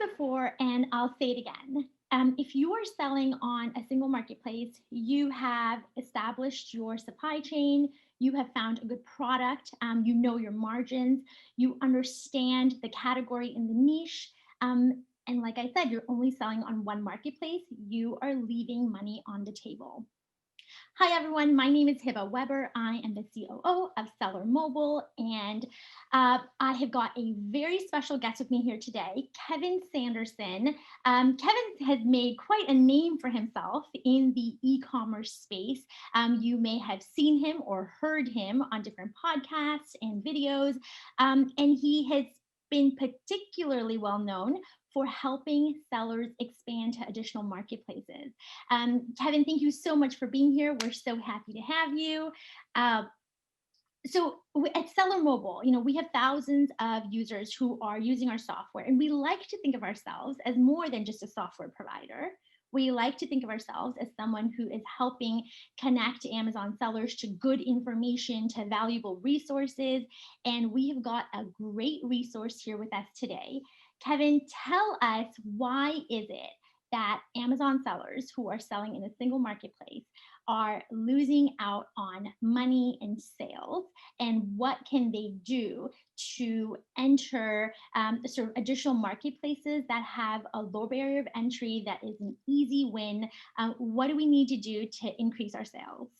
before, and I'll say it again. If you are selling on a single marketplace, you have established your supply chain, you have found a good product, you know your margins, you understand the category in the niche. And like I said, you're only selling on one marketplace, you are leaving money on the table. Hi, everyone. My name is Hiba Weber. I am the COO of Seller Mobile, and I have got a very special guest with me here today, Kevin Sanderson. Kevin has made quite a name for himself in the e-commerce space. You may have seen him or heard him on different podcasts and videos, and he has been particularly well known for helping sellers expand to additional marketplaces. Kevin, thank you so much for being here. We're so happy to have you. So at Seller Mobile, we have thousands of users who are using our software, and we like to think of ourselves as more than just a software provider. We like to think of ourselves as someone who is helping connect Amazon sellers to good information, to valuable resources. And we have got a great resource here with us today. Kevin, tell us, why is it that Amazon sellers who are selling in a single marketplace are losing out on money and sales, and what can they do to enter sort of additional marketplaces that have a low barrier of entry, that is an easy win? What do we need to do to increase our sales?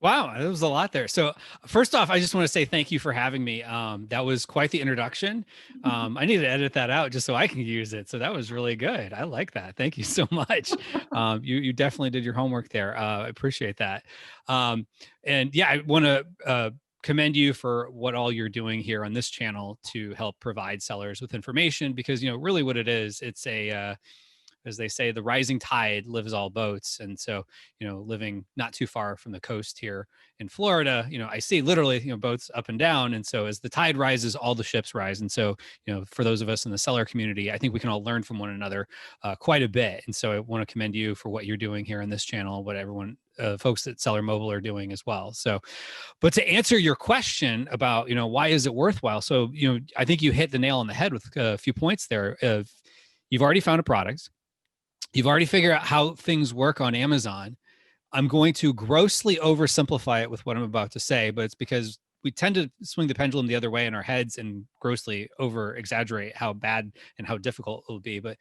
Wow, there was a lot there. So first off, I just want to say thank you for having me. That was quite the introduction. I need to edit that out just so I can use it. So that was really good. I like that. Thank you so much. You definitely did your homework there. I appreciate that. And yeah, I want to commend you for what all you're doing here on this channel to help provide sellers with information, because really what it is, it's a as they say, the rising tide lifts all boats. And so, living not too far from the coast here in Florida, I see literally, boats up and down. And so as the tide rises, all the ships rise. And so, for those of us in the seller community, I think we can all learn from one another quite a bit. And so I want to commend you for what you're doing here on this channel, what everyone folks at Seller Mobile are doing as well. So, but to answer your question about, why is it worthwhile? So, I think you hit the nail on the head with a few points there. Of you've already found a product. You've already figured out how things work on Amazon. I'm going to grossly oversimplify it with what I'm about to say, but it's because we tend to swing the pendulum the other way in our heads and grossly over exaggerate how bad and how difficult it will be. But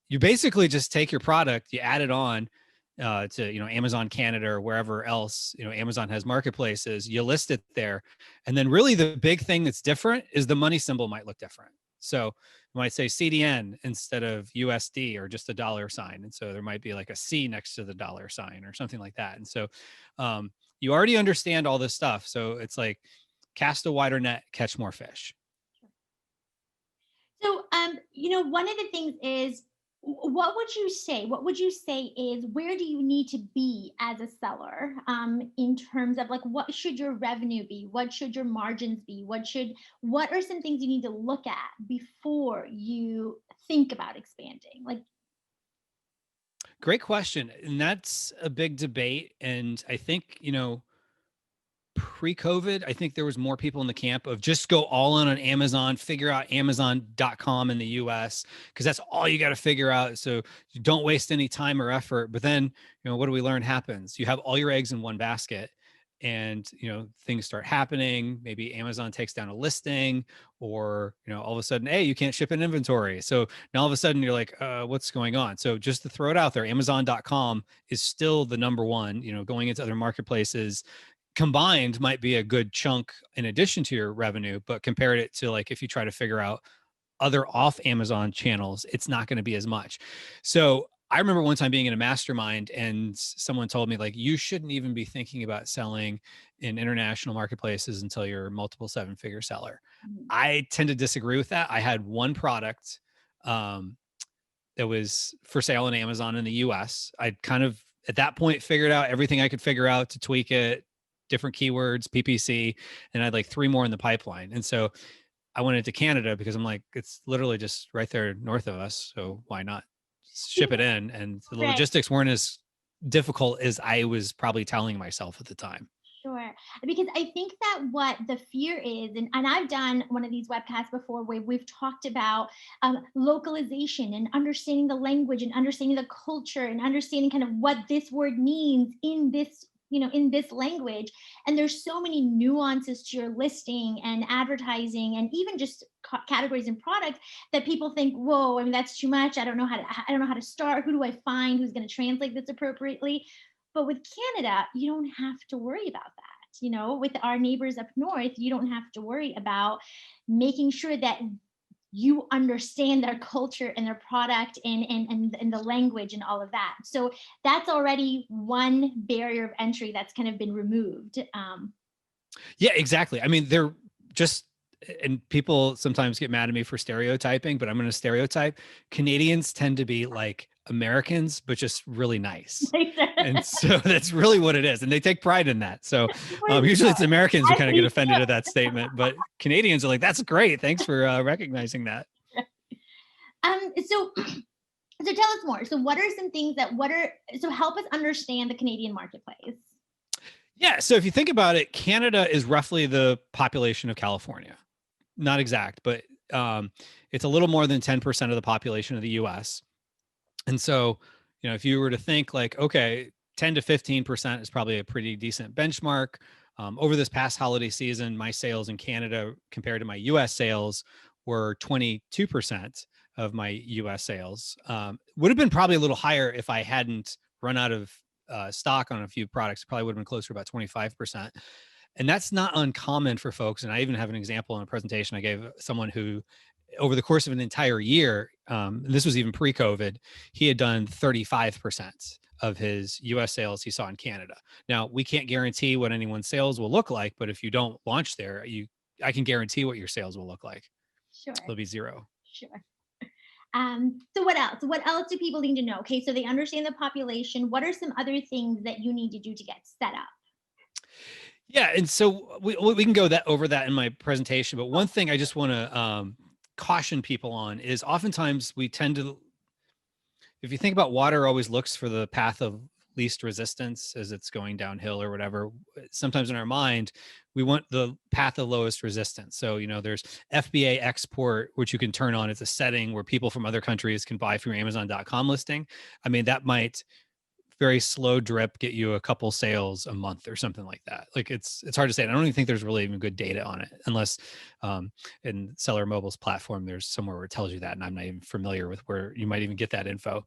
you basically just take your product, you add it on to Amazon Canada or wherever else Amazon has marketplaces. You list it there, and then really the big thing that's different is the money symbol might look different. So you might say CDN instead of USD, or just a dollar sign, and so there might be like a C next to the dollar sign or something like that. And so you already understand all this stuff. So it's like cast a wider net, catch more fish. So, one of the things is, what would you say? What would you say is, where do you need to be as a seller, in terms of like, what should your revenue be? What should your margins be? What are some things you need to look at before you think about expanding? Like, Great question. And that's a big debate. And I think, pre-COVID, I think there was more people in the camp of just go all in on Amazon, figure out Amazon.com in the US, because that's all you got to figure out. So you don't waste any time or effort. But then, what do we learn happens? You have all your eggs in one basket, and things start happening. Maybe Amazon takes down a listing, or all of a sudden, hey, you can't ship an inventory. So now all of a sudden you're like, what's going on? So just to throw it out there, Amazon.com is still the number one. Going into other marketplaces combined might be a good chunk in addition to your revenue, but compared it to, like, if you try to figure out other off Amazon channels, it's not going to be as much. So I remember one time being in a mastermind and someone told me, like, you shouldn't even be thinking about selling in international marketplaces until you're a multiple seven-figure seller. I tend to disagree with that. I had one product that was for sale on Amazon in the US. I'd kind of at that point figured out everything I could figure out to tweak it, different keywords, PPC, and I had like 3 more in the pipeline. And so I went into Canada because I'm like, it's literally just right there north of us. So why not ship it in? And the right. logistics weren't as difficult as I was probably telling myself at the time. Sure. Because I think that what the fear is, and I've done one of these webcasts before where we've talked about localization and understanding the language and understanding the culture and understanding kind of what this word means in this, in this language. And there's so many nuances to your listing and advertising and even just categories and products that people think, whoa, I mean, that's too much. I don't know how to start. Who do I find who's going to translate this appropriately? But with Canada, you don't have to worry about that. With our neighbors up north, you don't have to worry about making sure that you understand their culture and their product and the language and all of that. So that's already one barrier of entry that's kind of been removed. Yeah, exactly. I mean, they're just, and people sometimes get mad at me for stereotyping, but I'm going to stereotype. Canadians tend to be like Americans, but just really nice. And so that's really what it is. And they take pride in that. So usually it's Americans who kind of get offended at that statement, but Canadians are like, that's great. Thanks for recognizing that. So tell us more. So what are some things so help us understand the Canadian marketplace? Yeah. So if you think about it, Canada is roughly the population of California. Not exact, but it's a little more than 10% of the population of the US. And so, if you were to think like, okay, 10 to 15% is probably a pretty decent benchmark. Over this past holiday season, my sales in Canada compared to my US sales were 22% of my US sales. Would have been probably a little higher if I hadn't run out of stock on a few products. Probably would have been closer to about 25%. And that's not uncommon for folks. And I even have an example in a presentation I gave someone who, over the course of an entire year, this was even pre-COVID, he had done 35% of his US sales he saw in Canada. Now, we can't guarantee what anyone's sales will look like, but if you don't launch there, I can guarantee what your sales will look like. Sure. It'll be zero. Sure. So what else? What else do people need to know? Okay, so they understand the population. What are some other things that you need to do to get set up? Yeah, and so we can go over that in my presentation. But one thing I just want to caution people on is oftentimes we tend to, if you think about water always looks for the path of least resistance as it's going downhill or whatever. Sometimes in our mind, we want the path of lowest resistance. So, there's FBA export, which you can turn on as a setting where people from other countries can buy from your Amazon.com listing. I mean, that might very slow drip get you a couple sales a month or something like that. Like it's hard to say. And I don't even think there's really even good data on it unless in Seller Mobile's platform, there's somewhere where it tells you that. And I'm not even familiar with where you might even get that info.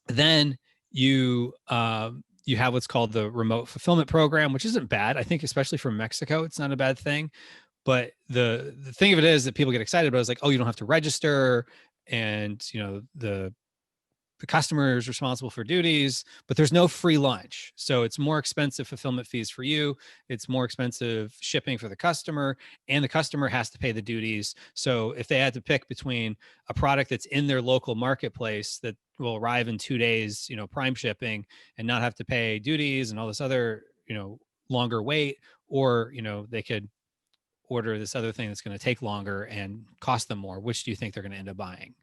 Then you have what's called the remote fulfillment program, which isn't bad. I think especially for Mexico, it's not a bad thing. But the thing of it is that people get excited about it is like, oh, you don't have to register. And, the customer is responsible for duties, but there's no free lunch. So it's more expensive fulfillment fees for you. It's more expensive shipping for the customer, and the customer has to pay the duties. So if they had to pick between a product that's in their local marketplace that will arrive in 2 days, prime shipping, and not have to pay duties and all this other, longer wait, or, they could order this other thing that's going to take longer and cost them more, which do you think they're going to end up buying?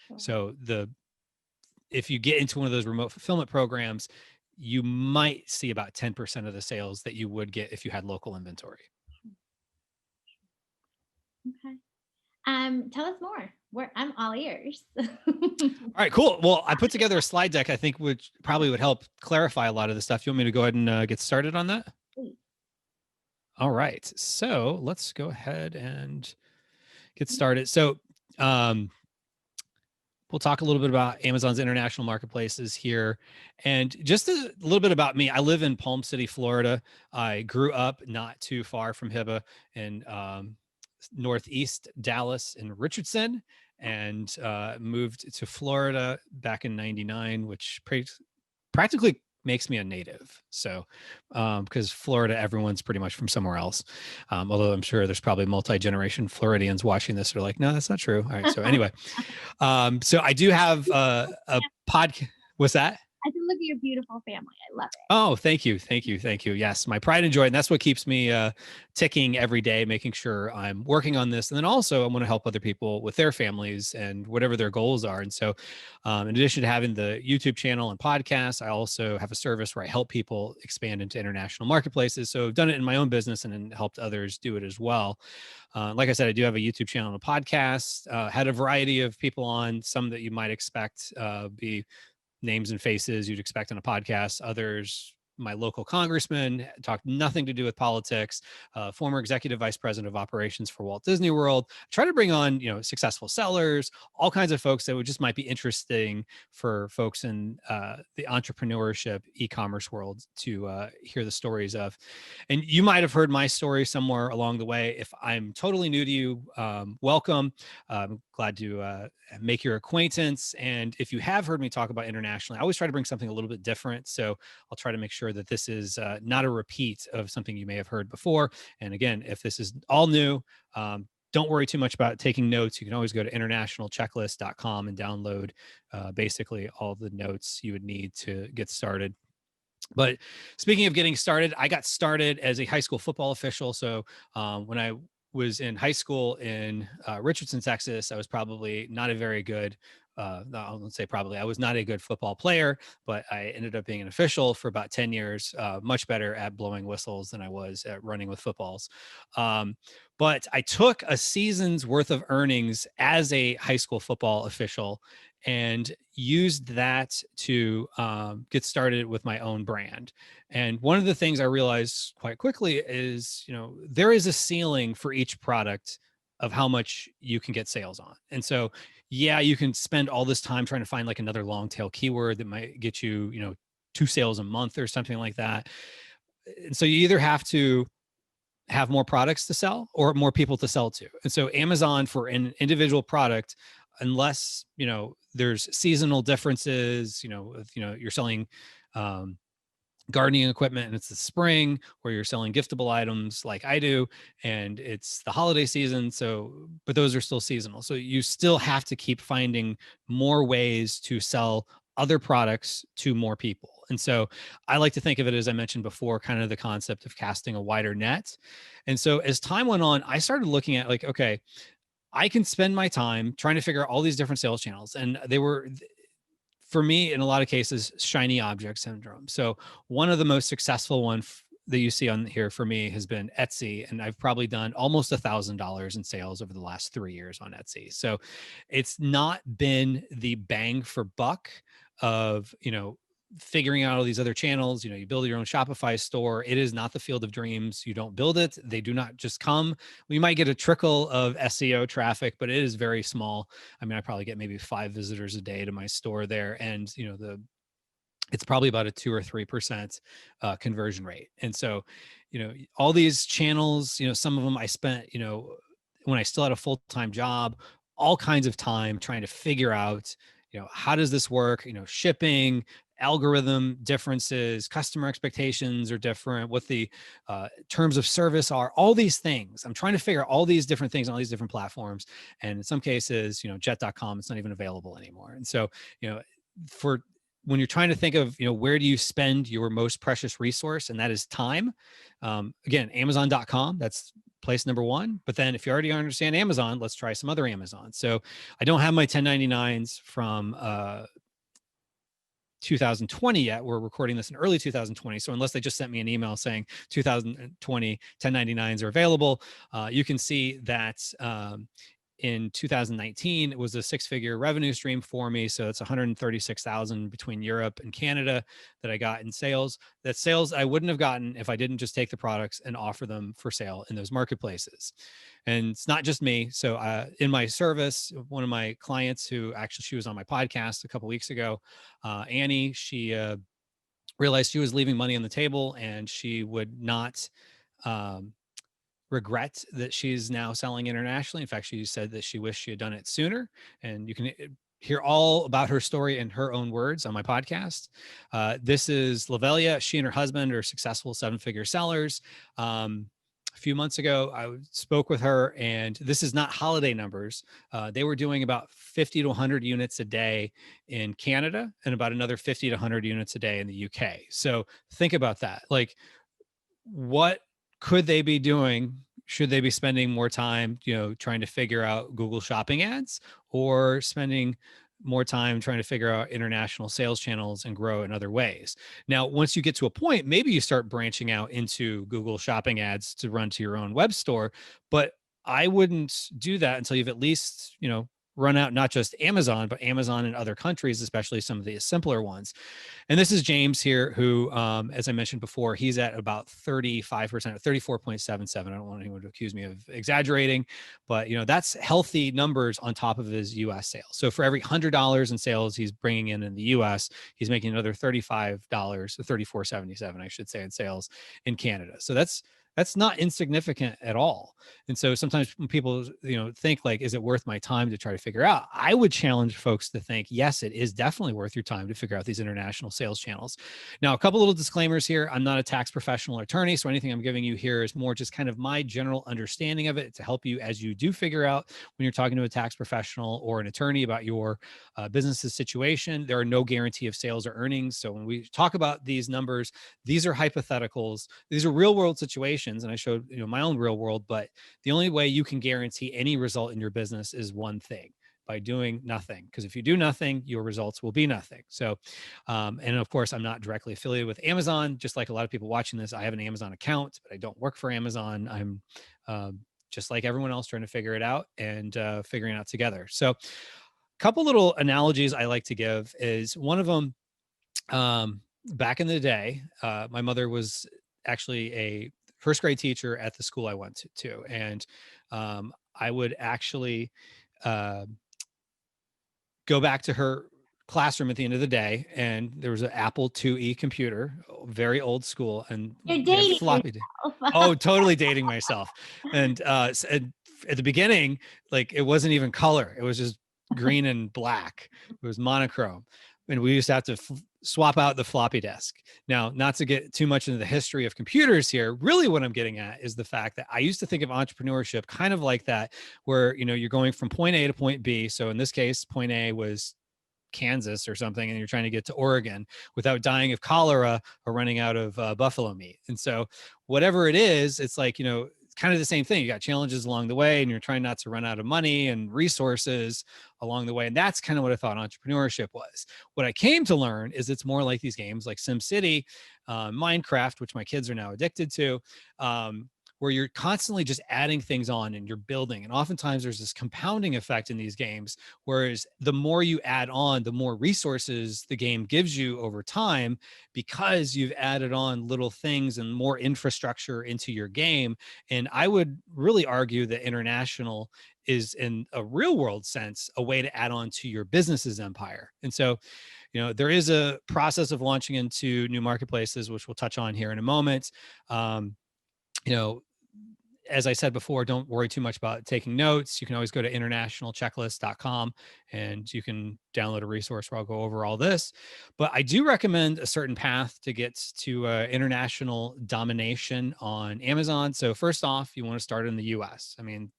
Sure. So if you get into one of those remote fulfillment programs, you might see about 10% of the sales that you would get if you had local inventory. Okay. Tell us more. I'm all ears. All right, cool. Well, I put together a slide deck, I think, which probably would help clarify a lot of the stuff. You want me to go ahead and get started on that? Please. All right. So let's go ahead and get started. So, we'll talk a little bit about Amazon's international marketplaces here. And just a little bit about me. I live in Palm City, Florida. I grew up not too far from Hiba in Northeast Dallas in Richardson, and moved to Florida back in '99, which practically makes me a native. So, because Florida, everyone's pretty much from somewhere else. Although I'm sure there's probably multi-generation Floridians watching this who are like, no, that's not true. All right. So anyway, so I do have a podcast. What's that? I can look at your beautiful family. I love it. Oh, thank you. Thank you. Thank you. Yes, my pride and joy. And that's what keeps me ticking every day, making sure I'm working on this. And then also, I want to help other people with their families and whatever their goals are. And so, in addition to having the YouTube channel and podcast, I also have a service where I help people expand into international marketplaces. So, I've done it in my own business and then helped others do it as well. Like I said, I do have a YouTube channel and a podcast, had a variety of people on, some that you might expect be names and faces you'd expect on a podcast. Others, my local congressman, talked nothing to do with politics. Former executive vice president of operations for Walt Disney World. Try to bring on, successful sellers, all kinds of folks that would just might be interesting for folks in the entrepreneurship e-commerce world to hear the stories of. And you might have heard my story somewhere along the way. If I'm totally new to you, welcome. I'm glad to make your acquaintance. And if you have heard me talk about internationally, I always try to bring something a little bit different. So I'll try to make sure that this is not a repeat of something you may have heard before. And again, if this is all new, don't worry too much about taking notes. You can always go to internationalchecklist.com and download basically all the notes you would need to get started. But speaking of getting started, I got started as a high school football official. So when I was in high school in Richardson, Texas, I was probably not a very good, no, I won't say probably, I was not a good football player, but I ended up being an official for about 10 years, much better at blowing whistles than I was at running with footballs. Um, but I took a season's worth of earnings as a high school football official and used that to get started with my own brand. And one of the things I realized quite quickly is, there is a ceiling for each product of how much you can get sales on. And so, yeah, you can spend all this time trying to find like another long tail keyword that might get you, 2 sales a month or something like that. And so you either have to have more products to sell or more people to sell to. And so Amazon for an individual product, unless, there's seasonal differences, you're selling gardening equipment and it's the spring, or you're selling giftable items like I do and it's the holiday season. So, but those are still seasonal. So you still have to keep finding more ways to sell other products to more people. And so I like to think of it, as I mentioned before, kind of the concept of casting a wider net. And so as time went on, I started looking at like, okay, I can spend my time trying to figure out all these different sales channels. And they were, for me, in a lot of cases, shiny object syndrome. So one of the most successful that you see on here for me has been Etsy. And I've probably done almost $1,000 in sales over the last 3 years on Etsy. So it's not been the bang for buck of, figuring out all these other channels. You build your own Shopify store. It is not the field of dreams. You don't build it. They do not just come. We might get a trickle of SEO traffic, but it is very small. I mean, I probably get maybe 5 visitors a day to my store there. And, it's probably about a 2 or 3% conversion rate. And so, all these channels, some of them I spent, when I still had a full-time job, all kinds of time trying to figure out, how does this work? Shipping, algorithm differences, customer expectations are different, what the terms of service are, all these things. I'm trying to figure out all these different things on all these different platforms. And in some cases, jet.com, it's not even available anymore. And so, for when you're trying to think of, where do you spend your most precious resource, and that is time. Again, Amazon.com, that's place number one. But then if you already understand Amazon, let's try some other Amazon. So I don't have my 1099s from 2020 yet. We're recording this in early 2020. So unless they just sent me an email saying 2020 1099s are available, you can see that in 2019, it was a 6-figure revenue stream for me. So it's 136,000 between Europe and Canada that I got in sales. That's sales I wouldn't have gotten if I didn't just take the products and offer them for sale in those marketplaces. And it's not just me. So in my service, one of my clients who actually, she was on my podcast a couple of weeks ago, Annie, she realized she was leaving money on the table and she would not regret that she's now selling internationally. In fact, she said that she wished she had done it sooner. And you can hear all about her story in her own words on my podcast. This is Lavelia. She and her husband are successful 7-figure sellers. few months ago. I spoke with her, and this is not holiday numbers. They were doing about 50 to 100 units a day in Canada and about another 50 to 100 units a day in the UK. So think about that. Like, what could they be doing? Should they be spending more time, trying to figure out Google shopping ads, or spending more time trying to figure out international sales channels and grow in other ways? Now, once you get to a point, maybe you start branching out into Google shopping ads to run to your own web store, but I wouldn't do that until you've at least, run out not just Amazon, but Amazon in other countries, especially some of the simpler ones. And this is James here, who, as I mentioned before, he's at about 35%, 34.77. I don't want anyone to accuse me of exaggerating, but that's healthy numbers on top of his US sales. So for every $100 in sales he's bringing in the US, he's making another $35, 34.77, I should say, in sales in Canada. So that's not insignificant at all. And so sometimes when people, think like, is it worth my time to try to figure out? I would challenge folks to think, yes, it is definitely worth your time to figure out these international sales channels. Now, a couple little disclaimers here. I'm not a tax professional or attorney, so anything I'm giving you here is more just kind of my general understanding of it to help you as you do figure out when you're talking to a tax professional or an attorney about your business's situation. There are no guarantee of sales or earnings. So when we talk about these numbers, these are hypotheticals. These are real world situations. And I showed, my own real world, but the only way you can guarantee any result in your business is one thing: by doing nothing. Because if you do nothing, your results will be nothing. So, and of course, I'm not directly affiliated with Amazon. Just like a lot of people watching this, I have an Amazon account, but I don't work for Amazon. I'm just like everyone else, trying to figure it out and figuring it out together. So a couple little analogies I like to give is one of them, back in the day, my mother was actually a first grade teacher at the school I went to. And I would actually uh, go back to her classroom at the end of the day, and there was an Apple IIe computer, very old school, and You're we had dating floppy. yourself. Oh, totally dating myself. And at the beginning, like, it wasn't even color; it was just green and black. It was monochrome, and we used to have to swap out the floppy disk. Now, not to get too much into the history of computers here, really what I'm getting at is the fact that I used to think of entrepreneurship kind of like that, where you're going from point A to point B. So in this case, point A was Kansas or something, and you're trying to get to Oregon without dying of cholera or running out of buffalo meat. And so whatever it is, it's like, it's kind of the same thing. You got challenges along the way, and you're trying not to run out of money and resources along the way. And that's kind of what I thought entrepreneurship was. What I came to learn is it's more like these games like SimCity, Minecraft, which my kids are now addicted to, where you're constantly just adding things on and you're building. And oftentimes there's this compounding effect in these games, whereas the more you add on, the more resources the game gives you over time, because you've added on little things and more infrastructure into your game. And I would really argue that international is, in a real world sense, a way to add on to your business's empire. And so, there is a process of launching into new marketplaces, which we'll touch on here in a moment. You know, as I said before, don't worry too much about taking notes. You can always go to internationalchecklist.com and you can download a resource where I'll go over all this. But I do recommend a certain path to get to international domination on Amazon. So first off, you want to start in the US. I mean,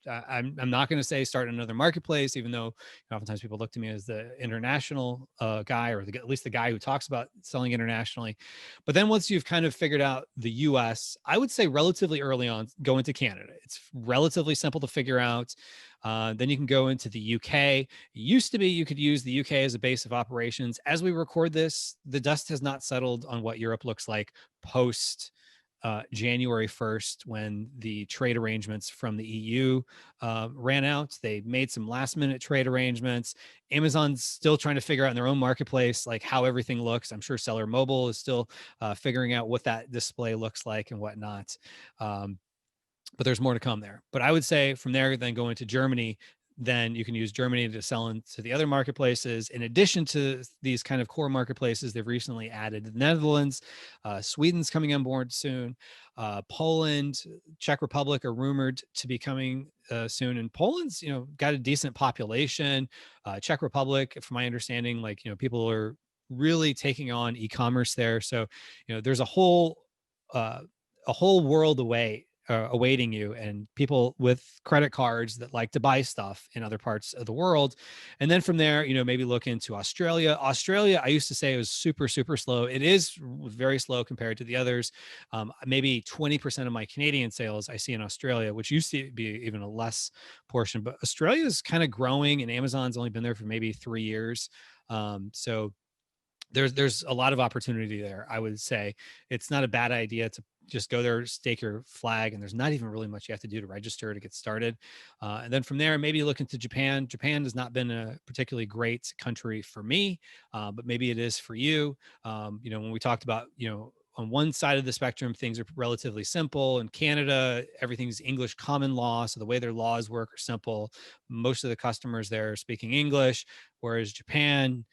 I'm not going to say start another marketplace, even though oftentimes people look to me as the international guy, or at least the guy who talks about selling internationally. But then once you've kind of figured out the US, I would say relatively early on, go into Canada. It's relatively simple to figure out. Then you can go into the UK. It used to be you could use the UK as a base of operations. As we record this, the dust has not settled on what Europe looks like post January 1st, when the trade arrangements from the EU ran out. They made some last minute trade arrangements. Amazon's still trying to figure out in their own marketplace, like, how everything looks. I'm sure Seller Mobile is still figuring out what that display looks like and whatnot. But there's more to come there. But I would say from there, then go into Germany. Then you can use Germany to sell into the other marketplaces. In addition to these kind of core marketplaces, they've recently added the Netherlands. Sweden's coming on board soon. Poland, Czech Republic are rumored to be coming soon. And Poland's, got a decent population. Czech Republic, from my understanding, like, people are really taking on e-commerce there. So, there's a whole world away awaiting you, and people with credit cards that like to buy stuff in other parts of the world. And then from there, maybe look into Australia. Australia, I used to say, was super, super slow. It is very slow compared to the others. Maybe 20% of my Canadian sales I see in Australia, which used to be even a less portion, but Australia is kind of growing, and Amazon's only been there for maybe 3 years. So there's a lot of opportunity there. I would say it's not a bad idea to just go there, stake your flag, and there's not even really much you have to do to register to get started. And then from there, maybe look into Japan. Japan has not been a particularly great country for me, but maybe it is for you. When we talked about, on one side of the spectrum, things are relatively simple. In Canada, everything's English common law. So the way their laws work are simple. Most of the customers there are speaking English, whereas Japan,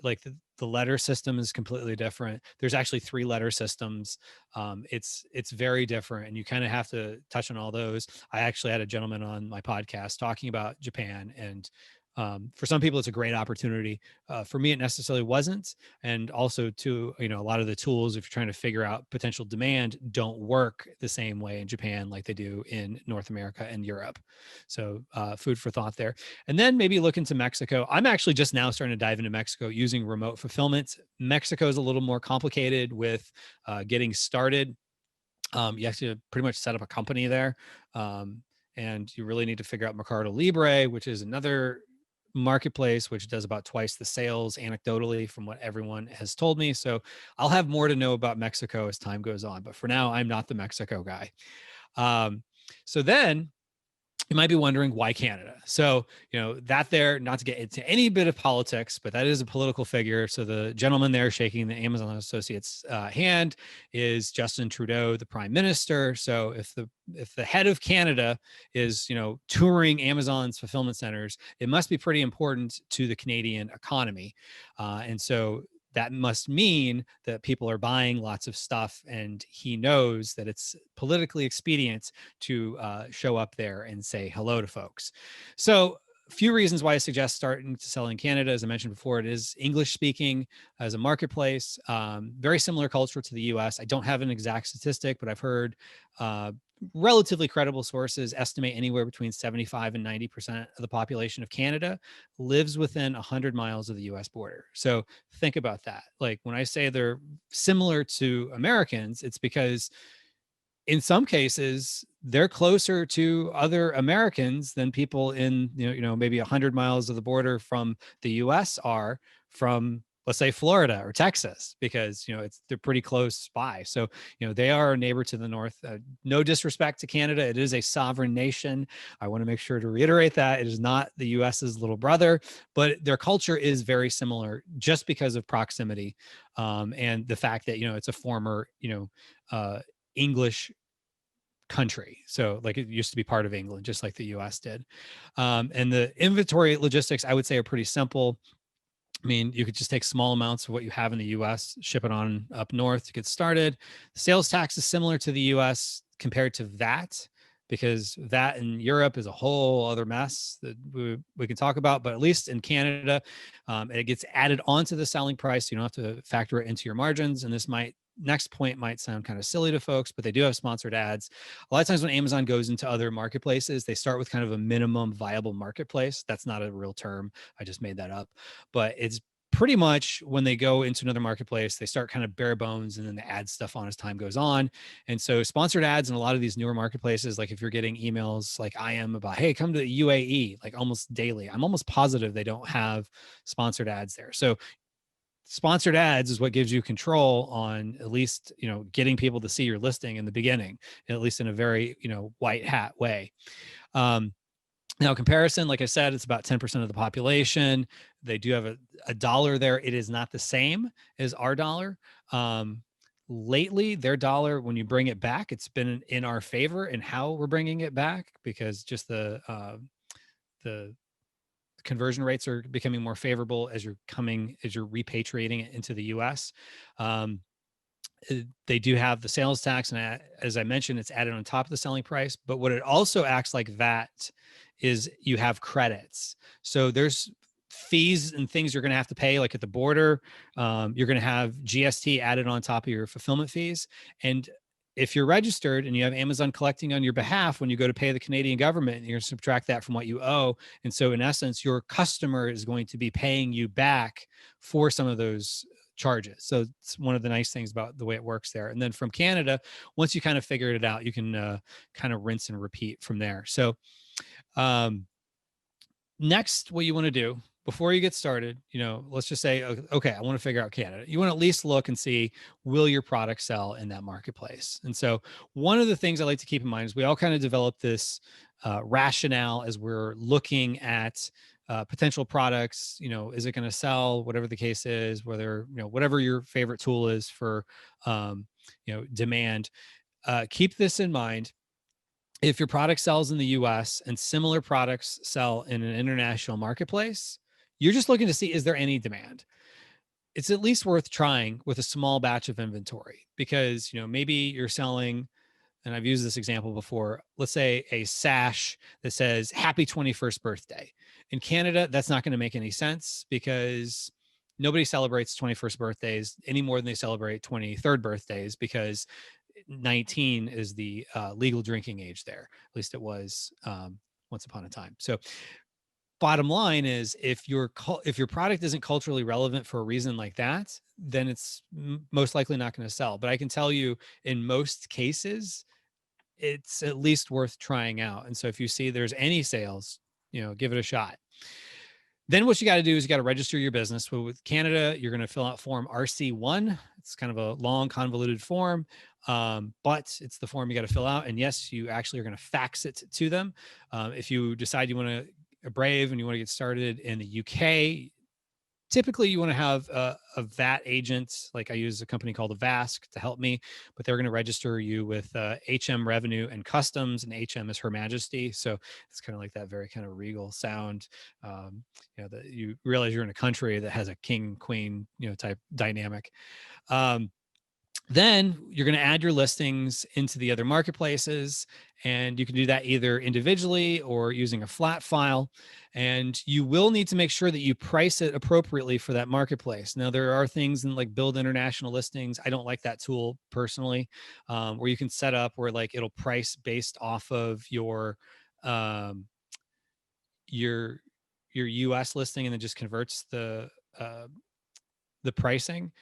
like the letter system is completely different. There's actually 3 letter systems. It's very different, and you kind of have to touch on all those. I actually had a gentleman on my podcast talking about Japan, and for some people it's a great opportunity. For me, it necessarily wasn't. And also too, a lot of the tools, if you're trying to figure out potential demand, don't work the same way in Japan like they do in North America and Europe. So food for thought there. And then maybe look into Mexico. I'm actually just now starting to dive into Mexico using remote fulfillment. Mexico is a little more complicated with getting started. You have to pretty much set up a company there. And you really need to figure out Mercado Libre, which is another marketplace which does about twice the sales anecdotally from what everyone has told me. So I'll have more to know about Mexico as time goes on, but for now I'm not the Mexico guy. So then you might be wondering why Canada. So, that there, not to get into any bit of politics, but that is a political figure. So the gentleman there shaking the Amazon associate's hand is Justin Trudeau, the prime minister. So if the head of Canada is, touring Amazon's fulfillment centers, it must be pretty important to the Canadian economy. And so that must mean that people are buying lots of stuff, and he knows that it's politically expedient to show up there and say hello to folks. So a few reasons why I suggest starting to sell in Canada. As I mentioned before, it is English speaking as a marketplace, very similar culture to the US. I don't have an exact statistic, but I've heard relatively credible sources estimate anywhere between 75 and 90% of the population of Canada lives within 100 miles of the US border. So think about that. Like when I say they're similar to Americans, it's because in some cases they're closer to other Americans than people in maybe 100 miles of the border from the US are from, let's say, Florida or Texas, because they're pretty close by. So they are a neighbor to the north. No disrespect to Canada, it is a sovereign nation. I want to make sure to reiterate that it is not the US's little brother, but their culture is very similar just because of proximity, and the fact that it's a former English country. So like it used to be part of England, just like the US did. And the inventory logistics, I would say, are pretty simple. I mean, you could just take small amounts of what you have in the US, ship it on up north to get started. The sales tax is similar to the US compared to VAT, because that in Europe is a whole other mess that we can talk about. But at least in Canada, it gets added onto the selling price. You don't have to factor it into your margins. And this next point might sound kind of silly to folks, but they do have sponsored ads. A lot of times when Amazon goes into other marketplaces, they start with kind of a minimum viable marketplace. That's not a real term. I just made that up. But it's pretty much when they go into another marketplace, they start kind of bare bones and then they add stuff on as time goes on. And so sponsored ads in a lot of these newer marketplaces, like if you're getting emails like I am about, hey, come to the UAE, like almost daily, I'm almost positive they don't have sponsored ads there. So sponsored ads is what gives you control on at least, getting people to see your listing in the beginning, at least in a very, white hat way. Now, comparison, like I said, it's about 10% of the population. They do have a dollar there. It is not the same as our dollar. Lately, their dollar, when you bring it back, it's been in our favor in how we're bringing it back, because just the conversion rates are becoming more favorable as you're repatriating it into the US. They do have the sales tax, and as I mentioned, it's added on top of the selling price. But what it also acts like that is you have credits. So there's fees and things you're going to have to pay, like at the border. You're going to have GST added on top of your fulfillment fees. And if you're registered and you have Amazon collecting on your behalf, when you go to pay the Canadian government, you're going to subtract that from what you owe. And so in essence, your customer is going to be paying you back for some of those charges. So it's one of the nice things about the way it works there. And then from Canada, once you kind of figured it out, you can kind of rinse and repeat from there. So um, next, what you want to do before you get started, let's just say, okay, I want to figure out Canada. You want to at least look and see, will your product sell in that marketplace? And so one of the things I like to keep in mind is we all kind of develop this rationale as we're looking at potential products. Is it going to sell? Whatever the case is, whether, whatever your favorite tool is for, demand, keep this in mind. If your product sells in the US and similar products sell in an international marketplace, you're just looking to see, is there any demand? It's at least worth trying with a small batch of inventory because, maybe you're selling, and I've used this example before, let's say a sash that says happy 21st birthday. In Canada, that's not going to make any sense because nobody celebrates 21st birthdays any more than they celebrate 23rd birthdays because 19 is the legal drinking age there. At least it was once upon a time. So bottom line is if your product isn't culturally relevant for a reason like that, then it's most likely not going to sell. But I can tell you in most cases, it's at least worth trying out. And so if you see there's any sales, give it a shot. Then what you got to do is you got to register your business. So with Canada, you're going to fill out form RC1. It's kind of a long, convoluted form, but it's the form you got to fill out. And yes, you actually are going to fax it to them. If you decide you want to brave and you want to get started in the UK, typically you want to have a VAT agent. Like I use a company called Avask to help me, but they're going to register you with HM Revenue and Customs, and HM is Her Majesty. So it's kind of like that very kind of regal sound. That you realize you're in a country that has a king, queen, type dynamic. Then you're going to add your listings into the other marketplaces, and you can do that either individually or using a flat file. And you will need to make sure that you price it appropriately for that marketplace. Now, there are things in like Build International Listings. I don't like that tool personally, where you can set up where like it'll price based off of your US listing and then just converts the pricing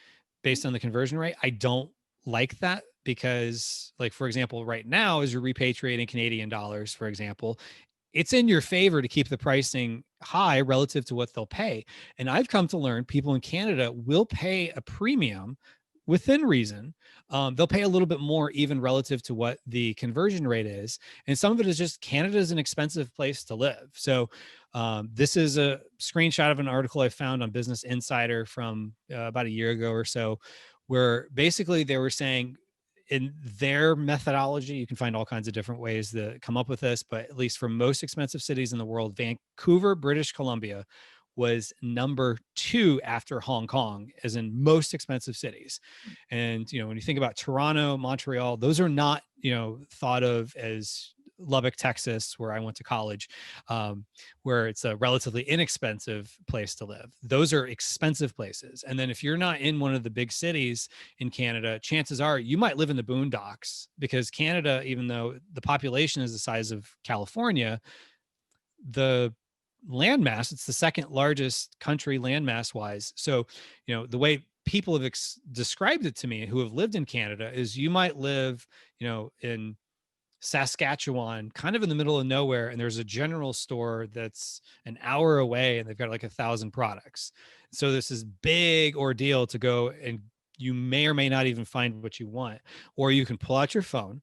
based on the conversion rate. I don't like that because, like, for example, right now, as you're repatriating Canadian dollars, for example, it's in your favor to keep the pricing high relative to what they'll pay. And I've come to learn people in Canada will pay a premium within reason. They'll pay a little bit more even relative to what the conversion rate is. And some of it is just Canada is an expensive place to live. So this is a screenshot of an article I found on Business Insider from about a year ago or so, where basically they were saying in their methodology, you can find all kinds of different ways to come up with this, but at least for most expensive cities in the world, Vancouver, British Columbia was number 2 after Hong Kong, as in most expensive cities. And, when you think about Toronto, Montreal, those are not, thought of as Lubbock, Texas, where I went to college, where it's a relatively inexpensive place to live. Those are expensive places. And then if you're not in one of the big cities in Canada, chances are you might live in the boondocks, because Canada, even though the population is the size of California, the landmass, it's the second largest country landmass wise. So, the way people have described it to me who have lived in Canada is you might live, in Saskatchewan, kind of in the middle of nowhere, and there's a general store that's an hour away and they've got like 1,000 products. So this is big ordeal to go, and you may or may not even find what you want. Or you can pull out your phone,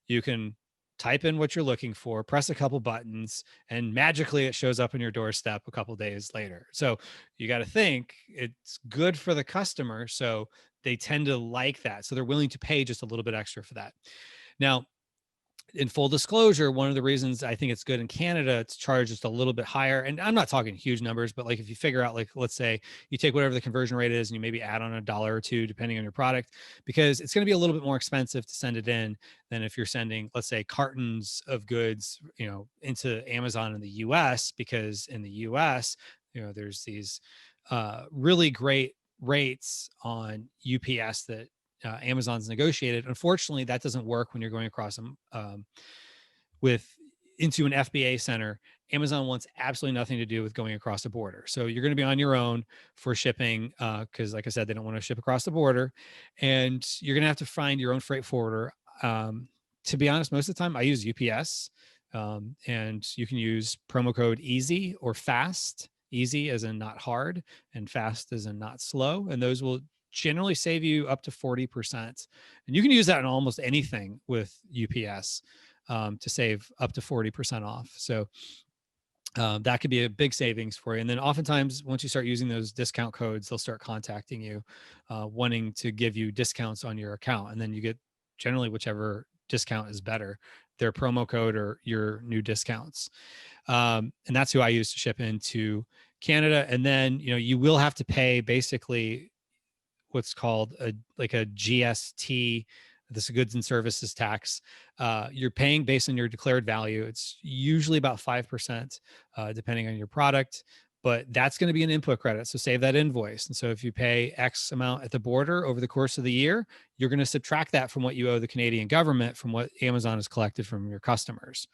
you can type in what you're looking for, press a couple buttons, and magically it shows up on your doorstep a couple days later. So you got to think it's good for the customer. So they tend to like that. So they're willing to pay just a little bit extra for that. Now, in full disclosure, one of the reasons I think it's good in Canada to charge just a little bit higher, and I'm not talking huge numbers, but like if you figure out, like, let's say you take whatever the conversion rate is and you maybe add on $1 or $2 depending on your product, because it's going to be a little bit more expensive to send it in than if you're sending, let's say, cartons of goods, into Amazon in the US, because in the US, there's these really great rates on UPS that Amazon's negotiated. Unfortunately, that doesn't work when you're going across with into an FBA center. Amazon wants absolutely nothing to do with going across the border. So you're going to be on your own for shipping because, like I said, they don't want to ship across the border, and you're going to have to find your own freight forwarder. To be honest, most of the time I use UPS, and you can use promo code EASY or FAST. Easy as in not hard, and fast as in not slow, and those will generally save you up to 40%. And you can use that in almost anything with UPS to save up to 40% off. So that could be a big savings for you. And then oftentimes, once you start using those discount codes, they'll start contacting you, wanting to give you discounts on your account. And then you get generally whichever discount is better, their promo code or your new discounts. And that's who I use to ship into Canada. And then, you will have to pay basically what's called a GST. This is goods and services tax. You're paying based on your declared value. It's usually about 5%, depending on your product, but that's going to be an input credit. So save that invoice. And so if you pay X amount at the border over the course of the year, you're going to subtract that from what you owe the Canadian government from what Amazon has collected from your customers.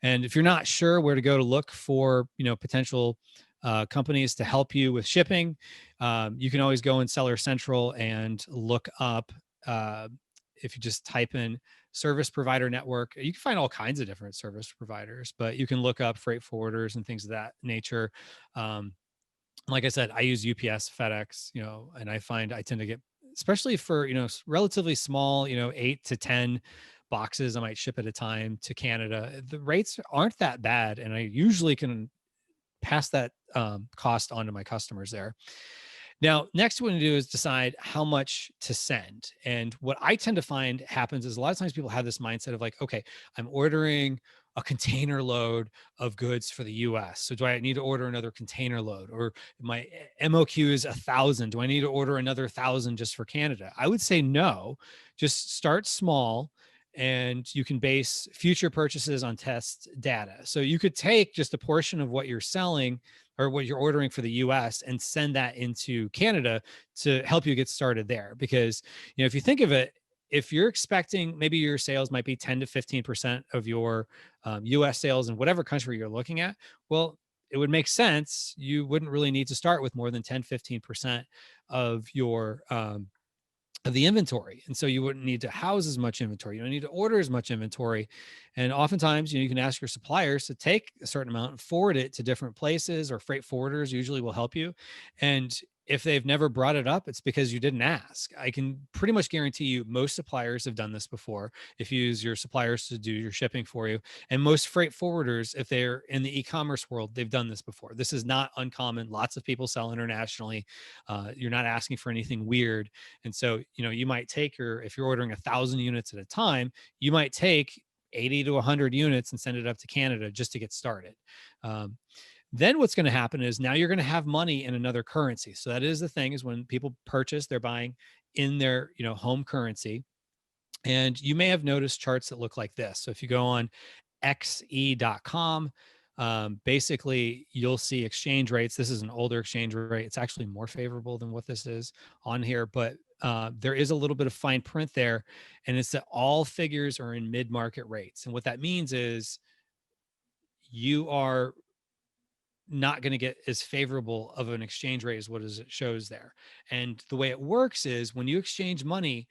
And if you're not sure where to go to look for, potential companies to help you with shipping, you can always go in Seller Central and look up. If you just type in service provider network, you can find all kinds of different service providers, but you can look up freight forwarders and things of that nature. Like I said, I use UPS, FedEx, and I find I tend to get, especially for, relatively small, 8 to 10 boxes I might ship at a time to Canada. The rates aren't that bad, and I usually can pass that cost on to my customers there. Now, next what we do is decide how much to send. And what I tend to find happens is a lot of times people have this mindset of like, okay, I'm ordering a container load of goods for the US. So do I need to order another container load? Or my MOQ is 1,000. Do I need to order another 1,000 just for Canada? I would say no. Just start small, and you can base future purchases on test data. So you could take just a portion of what you're selling or what you're ordering for the US and send that into Canada to help you get started there. Because, if you think of it, if you're expecting maybe your sales might be 10 to 15% of your US sales in whatever country you're looking at, well, it would make sense. You wouldn't really need to start with more than 10, 15% of your of the inventory. And so you wouldn't need to house as much inventory. You don't need to order as much inventory. And oftentimes, you can ask your suppliers to take a certain amount and forward it to different places, or freight forwarders usually will help you. And if they've never brought it up, it's because you didn't ask. I can pretty much guarantee you most suppliers have done this before. If you use your suppliers to do your shipping for you, and most freight forwarders, if they're in the e-commerce world, they've done this before. This is not uncommon. Lots of people sell internationally. You're not asking for anything weird. And so, you might take if you're ordering 1,000 units at a time, you might take 80 to 100 units and send it up to Canada just to get started. Then what's going to happen is now you're going to have money in another currency. So that is the thing, is when people purchase, they're buying in their, home currency. And you may have noticed charts that look like this. So if you go on xe.com, basically you'll see exchange rates. This is an older exchange rate. It's actually more favorable than what this is on here, but there is a little bit of fine print there, and it's that all figures are in mid-market rates. And what that means is you are not going to get as favorable of an exchange rate as what it shows there. And the way it works is when you exchange money,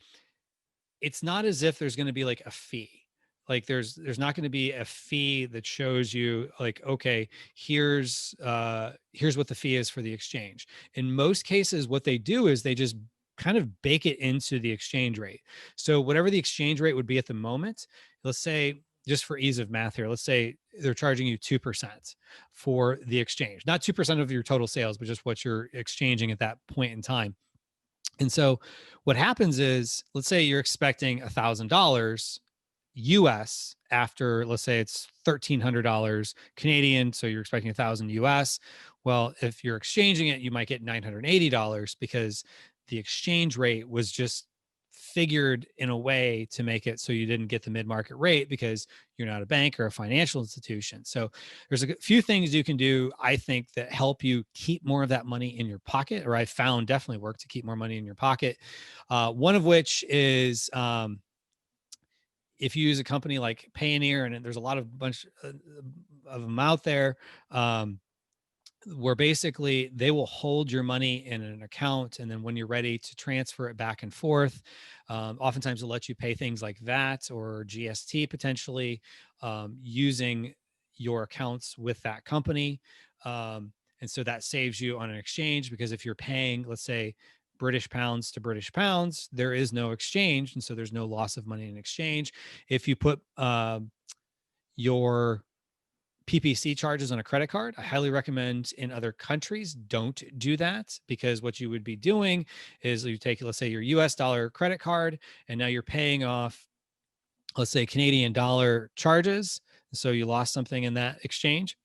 it's not as if there's going to be like a fee. Like there's not going to be a fee that shows you like, okay, here's what the fee is for the exchange. In most cases, what they do is they just kind of bake it into the exchange rate. So whatever the exchange rate would be at the moment, let's say, just for ease of math here, let's say they're charging you 2% for the exchange, not 2% of your total sales, but just what you're exchanging at that point in time. And so what happens is, let's say you're expecting $1,000 US after, let's say it's $1,300 Canadian. So you're expecting 1,000 US. Well, if you're exchanging it, you might get $980 because the exchange rate was just figured in a way to make it so you didn't get the mid-market rate because you're not a bank or a financial institution. So there's a few things you can do, I think, that help you keep more of that money in your pocket, or I found definitely work to keep more money in your pocket. One of which is, if you use a company like Payoneer, and there's a lot of bunch of them out there, where basically they will hold your money in an account, and then when you're ready to transfer it back and forth, oftentimes they'll let you pay things like VAT or GST potentially, using your accounts with that company. And so that saves you on an exchange, because if you're paying, let's say, British pounds to British pounds, there is no exchange, and so there's no loss of money in exchange. If you put your PPC charges on a credit card, I highly recommend in other countries don't do that, because what you would be doing is you take, let's say, your US dollar credit card, and now you're paying off, let's say, Canadian dollar charges. So you lost something in that exchange.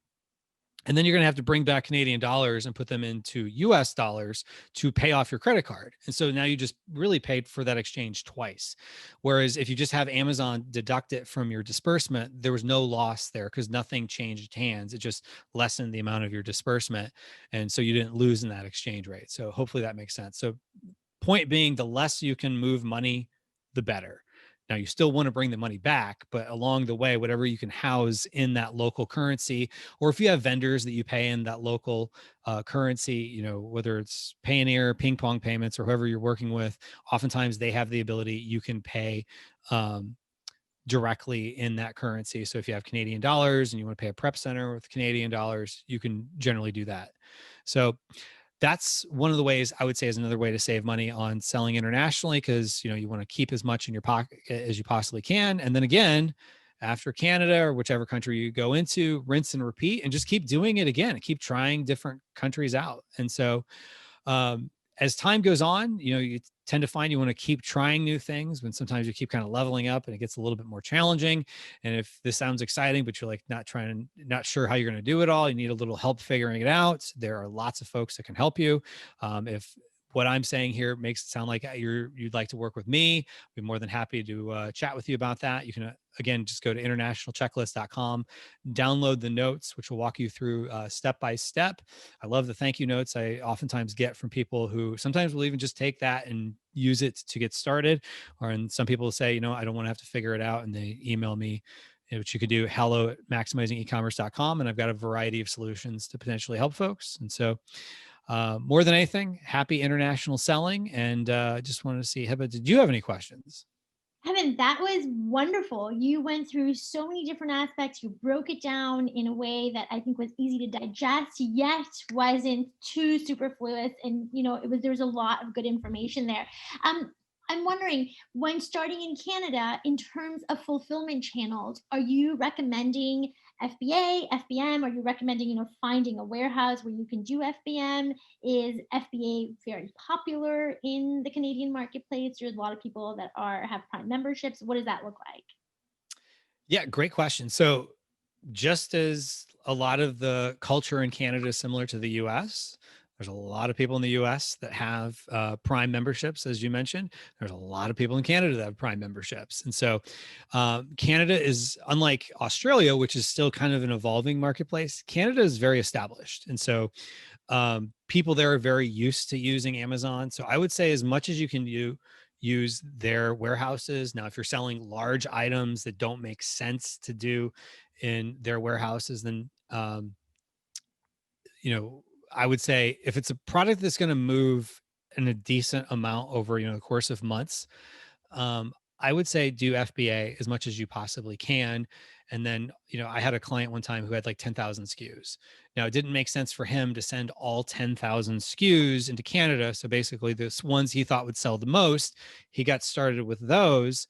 And then you're going to have to bring back Canadian dollars and put them into US dollars to pay off your credit card. And so now you just really paid for that exchange twice. Whereas if you just have Amazon deduct it from your disbursement, there was no loss there because nothing changed hands. It just lessened the amount of your disbursement. And so you didn't lose in that exchange rate. So hopefully that makes sense. So point being, the less you can move money, the better. Now, you still want to bring the money back, but along the way, whatever you can house in that local currency, or if you have vendors that you pay in that local currency, whether it's Payoneer, Ping Pong Payments, or whoever you're working with, oftentimes they have the ability, you can pay directly in that currency. So if you have Canadian dollars and you want to pay a prep center with Canadian dollars, you can generally do that. So that's one of the ways I would say is another way to save money on selling internationally, because you want to keep as much in your pocket as you possibly can. And then again, after Canada or whichever country you go into, rinse and repeat, and just keep doing it again, keep trying different countries out. And so um, as time goes on, you tend to find you want to keep trying new things, when sometimes you keep kind of leveling up and it gets a little bit more challenging. And if this sounds exciting, but you're like not sure how you're going to do it all, you need a little help figuring it out, there are lots of folks that can help you. If what I'm saying here makes it sound like you'd like to work with me, I'd be more than happy to chat with you about that. You can, again, just go to internationalchecklist.com, download the notes, which will walk you through step by step. I love the thank you notes I oftentimes get from people who sometimes will even just take that and use it to get started. And some people say, I don't want to have to figure it out, and they email me, which you could do, hello@maximizingecommerce.com. And I've got a variety of solutions to potentially help folks. And so more than anything, happy international selling. And just wanted to see, Heba, did you have any questions? Kevin, that was wonderful. You went through so many different aspects. You broke it down in a way that I think was easy to digest, yet wasn't too superfluous. And there was a lot of good information there. Um, I'm wondering, when starting in Canada, in terms of fulfillment channels, are you recommending FBA, FBM? Are you recommending, finding a warehouse where you can do FBM? Is FBA very popular in the Canadian marketplace? There's a lot of people that have Prime memberships. What does that look like? Yeah, great question. So just as a lot of the culture in Canada is similar to the US, there's a lot of people in the US that have Prime memberships, as you mentioned. There's a lot of people in Canada that have Prime memberships. And so Canada is, unlike Australia, which is still kind of an evolving marketplace, Canada is very established. And so people there are very used to using Amazon. So I would say, as much as you can use their warehouses. Now, if you're selling large items that don't make sense to do in their warehouses, then I would say, if it's a product that's going to move in a decent amount over the course of months, I would say do FBA as much as you possibly can. And then, I had a client one time who had like 10,000 SKUs. Now, it didn't make sense for him to send all 10,000 SKUs into Canada. So basically, the ones he thought would sell the most, he got started with those.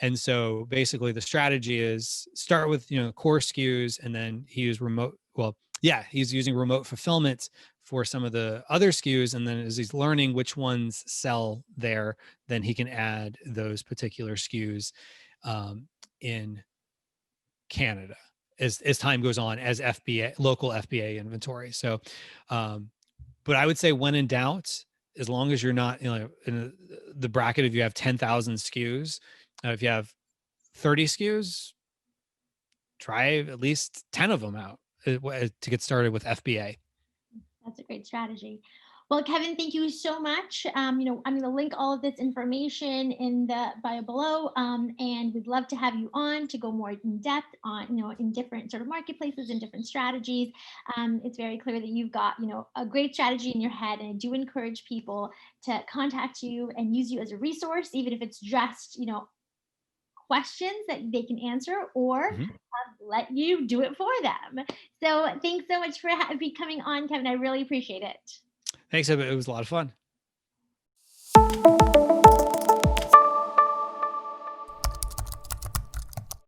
And so basically, the strategy is start with core SKUs, and then he used remote. Well, yeah, he's using remote fulfillment for some of the other SKUs, and then as he's learning which ones sell there, then he can add those particular SKUs in Canada as time goes on, as FBA, local FBA inventory. So, but I would say, when in doubt, as long as you're not, in the bracket, if you have 10,000 SKUs, if you have 30 SKUs, try at least 10 of them out to get started with FBA. That's a great strategy. Well, Kevin, thank you so much. I'm going to link all of this information in the bio below, and we'd love to have you on to go more in depth on, in different sort of marketplaces and different strategies. It's very clear that you've got, a great strategy in your head, and I do encourage people to contact you and use you as a resource, even if it's just, questions that they can answer, or Mhm. let you do it for them. So thanks so much for coming on, Kevin. I really appreciate it. Thanks. It was a lot of fun.